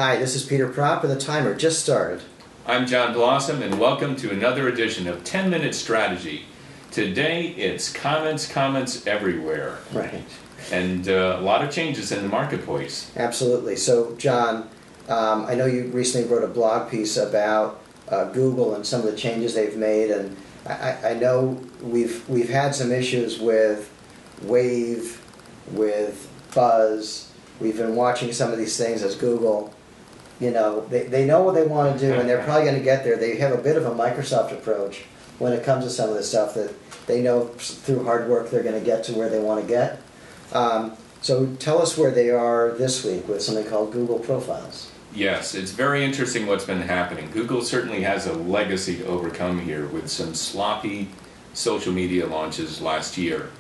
Hi, this is Peter Propp, and the timer just started. I'm John Blossom, and welcome to another edition of 10-Minute Strategy. Today, it's comments everywhere. Right. And a lot of changes in the marketplace. Absolutely. So, John, I know you recently wrote a blog piece about Google and some of the changes they've made, and I know we've had some issues with Wave, with Buzz. We've been watching some of these things as Google. You know, they know what they want to do, and they're probably going to get there. They have a bit of a Microsoft approach when it comes to some of this stuff that they know through hard work they're going to get to where they want to get. So tell us where they are this week with something called Google Profiles. Yes, it's very interesting what's been happening. Google certainly has a legacy to overcome here with some sloppy social media launches last year.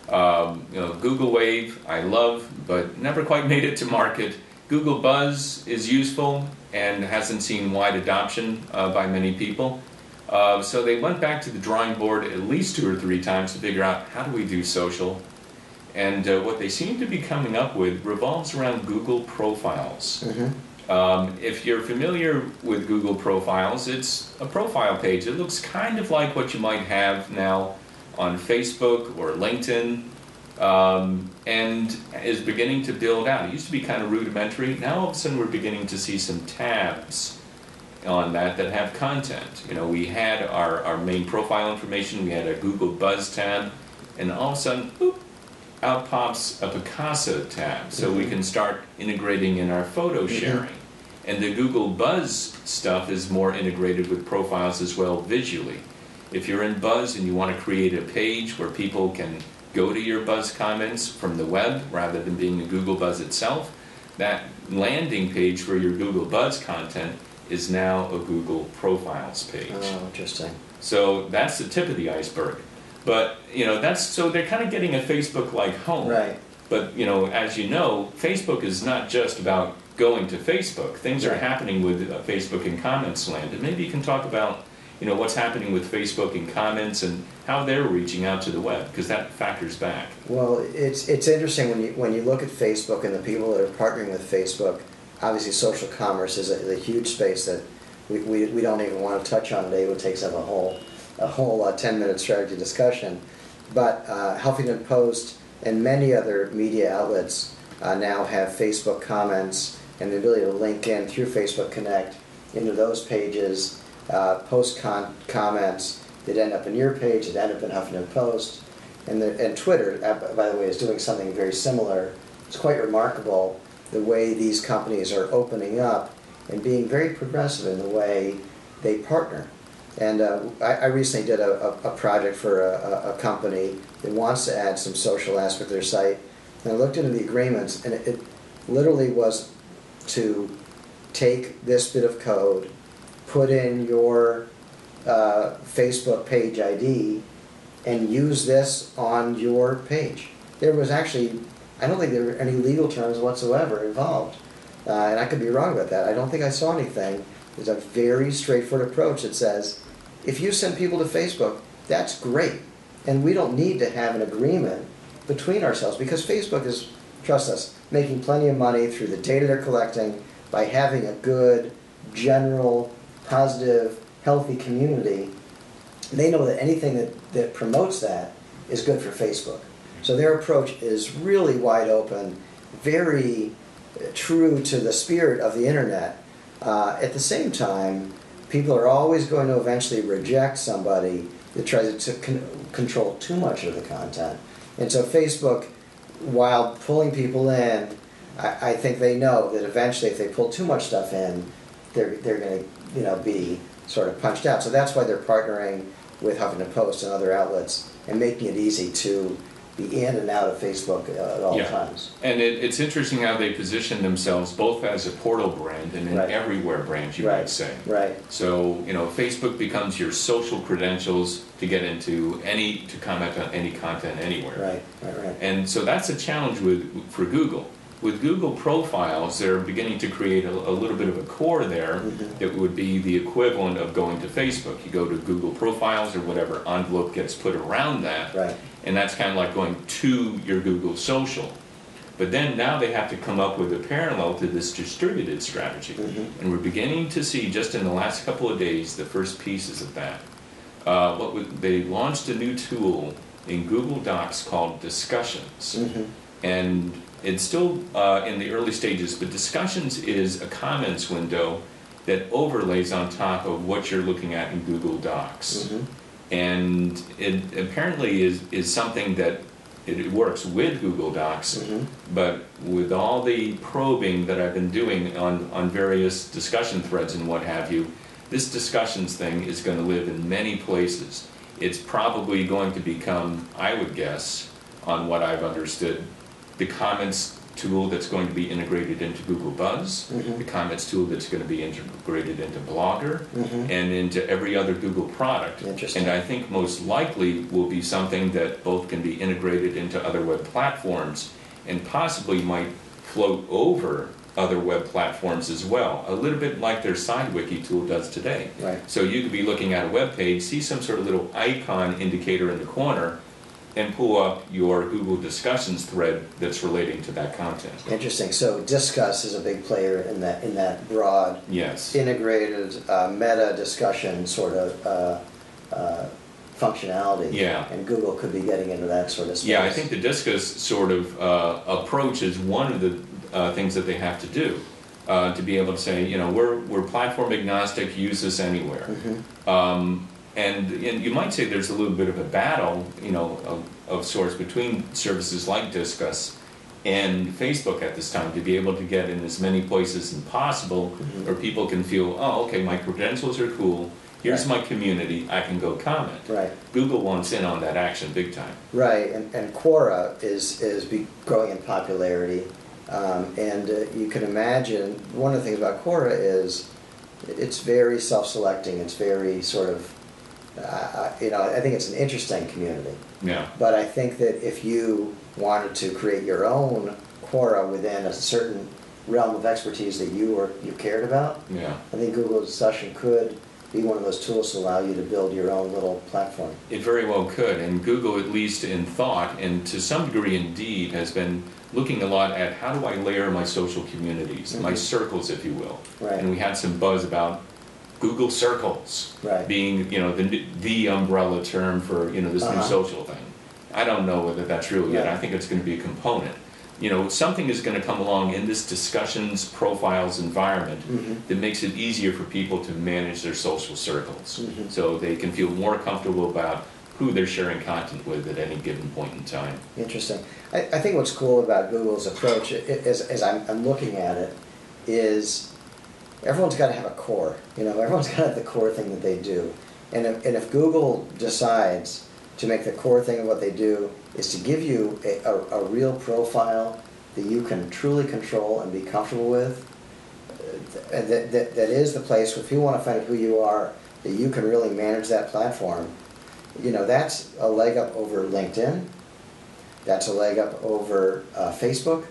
Google Wave, I love, but never quite made it to market. Google Buzz is useful and hasn't seen wide adoption by many people. So they went back to the drawing board at least 2 or 3 times to figure out how do we do social. And what they seem to be coming up with revolves around Google Profiles. Mm-hmm. If you're familiar with Google Profiles, it's a profile page. It looks kind of like what you might have now on Facebook or LinkedIn. And is beginning to build out. It used to be kind of rudimentary. Now all of a sudden we're beginning to see some tabs on that have content. You know, we had our main profile information, we had a Google Buzz tab, and all of a sudden, boop, out pops a Picasa tab. So we can start integrating in our photo sharing. And the Google Buzz stuff is more integrated with profiles as well visually. If you're in Buzz and you want to create a page where people can go to your Buzz comments from the web rather than being the Google Buzz itself, that landing page for your Google Buzz content is now a Google Profiles page. Oh, interesting. So that's the tip of the iceberg. But, you know, so they're kind of getting a Facebook-like home. Right. But, you know, as you know, Facebook is not just about going to Facebook. Things are happening with Facebook in comments land. And maybe you can talk about, you know, what's happening with Facebook in comments and how they're reaching out to the web, because that factors back. Well, it's interesting when you look at Facebook and the people that are partnering with Facebook. Obviously, social commerce is a huge space that we don't even want to touch on today. It would take up a whole 10-minute strategy discussion. But Huffington Post and many other media outlets now have Facebook comments and the ability to link in through Facebook Connect into those pages. Post comments that end up in your page, that end up in Huffington Post, and Twitter, by the way, is doing something very similar. It's quite remarkable the way these companies are opening up and being very progressive in the way they partner. And I recently did a project for a company that wants to add some social aspect to their site, and I looked into the agreements, and it literally was to take this bit of code, put in your Facebook page ID, and use this on your page. There was actually, I don't think there were any legal terms whatsoever involved. And I could be wrong about that. I don't think I saw anything. There's a very straightforward approach that says, if you send people to Facebook, that's great. And we don't need to have an agreement between ourselves, because Facebook is, trust us, making plenty of money through the data they're collecting by having a good, general, positive, healthy community. They know that anything that promotes that is good for Facebook. So their approach is really wide open, very true to the spirit of the internet. At the same time, people are always going to eventually reject somebody that tries to control too much of the content. And so Facebook, while pulling people in, I think they know that eventually if they pull too much stuff in, they're going to be sort of punched out. So that's why they're partnering with Huffington Post and other outlets and making it easy to be in and out of Facebook at all times. And it's interesting how they position themselves both as a portal brand and an everywhere brand, you might say. Right. So, you know, Facebook becomes your social credentials to get into to comment on any content anywhere. Right. And so that's a challenge for Google. With Google Profiles, they're beginning to create a little bit of a core there that would be the equivalent of going to Facebook. You go to Google Profiles or whatever envelope gets put around that, and that's kind of like going to your Google Social. But then now they have to come up with a parallel to this distributed strategy. And we're beginning to see, just in the last couple of days, the first pieces of that. They launched a new tool in Google Docs called Discussions. And it's still in the early stages, but Discussions is a comments window that overlays on top of what you're looking at in Google Docs. And it apparently is something that it works with Google Docs, but with all the probing that I've been doing on various discussion threads and what have you, this Discussions thing is going to live in many places. It's probably going to become, I would guess, on what I've understood, the comments tool that's going to be integrated into Google Buzz, the comments tool that's going to be integrated into Blogger, and into every other Google product. And I think most likely will be something that both can be integrated into other web platforms and possibly might float over other web platforms as well, a little bit like their SideWiki tool does today. So you could be looking at a web page, see some sort of little icon indicator in the corner, and pull up your Google Discussions thread that's relating to that content. Interesting. So Discuss is a big player in that broad, integrated meta discussion sort of functionality. And Google could be getting into that sort of space. I think the Discuss sort of approach is one of the things that they have to do to be able to say, you know, we're platform agnostic, use this anywhere. And you might say there's a little bit of a battle, you know, of sorts between services like Discuss and Facebook at this time to be able to get in as many places as possible where people can feel, oh, okay, my credentials are cool, here's my community, I can go comment. Google wants in on that action big time. And Quora is growing in popularity. And you can imagine, one of the things about Quora is it's very self-selecting, it's very sort of, you know, I think it's an interesting community. But I think that if you wanted to create your own Quora within a certain realm of expertise that you cared about, I think Google Discussion could be one of those tools to allow you to build your own little platform. It very well could, and Google, at least in thought, and to some degree indeed, has been looking a lot at how do I layer my social communities, my circles, if you will. And we had some buzz about Google Circles being, you know, the umbrella term for, you know, this new social thing. I don't know whether that's real yet. I think it's going to be a component. You know, something is going to come along in this Discussions profiles environment that makes it easier for people to manage their social circles, so they can feel more comfortable about who they're sharing content with at any given point in time. Interesting. I think what's cool about Google's approach, as I'm looking at it, is everyone's got to have a core. You know, everyone's got to have the core thing that they do. And if Google decides to make the core thing of what they do is to give you a real profile that you can truly control and be comfortable with, that is the place, if you want to find out who you are, that you can really manage that platform, you know, that's a leg up over LinkedIn, that's a leg up over Facebook,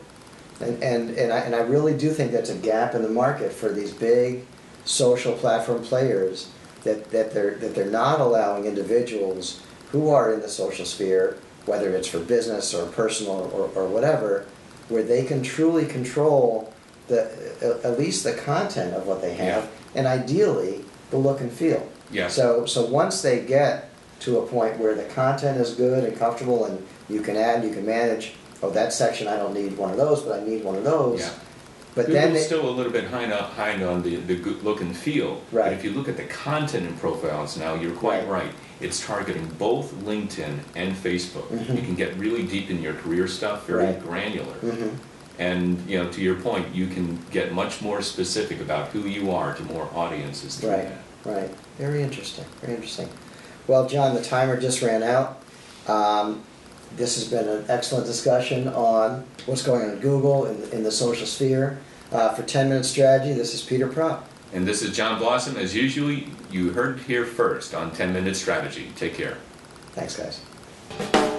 and I really do think that's a gap in the market for these big social platform players, that they're not allowing individuals who are in the social sphere, whether it's for business or personal or whatever, where they can truly control at least the content of what they have, and ideally the look and feel. So once they get to a point where the content is good and comfortable, and you can add, you can manage, oh, that section I don't need one of those, but I need one of those. But Google's then still a little bit high on the look and feel. But if you look at the content in profiles now, you're quite right. It's targeting both LinkedIn and Facebook. You can get really deep in your career stuff, very granular. And, you know, to your point, you can get much more specific about who you are to more audiences through that. Very interesting. Very interesting. Well, John, the timer just ran out. This has been an excellent discussion on what's going on in Google in the social sphere. For 10-Minute Strategy, this is Peter Propp. And this is John Blossom. As usual, you heard here first on 10-Minute Strategy. Take care. Thanks, guys.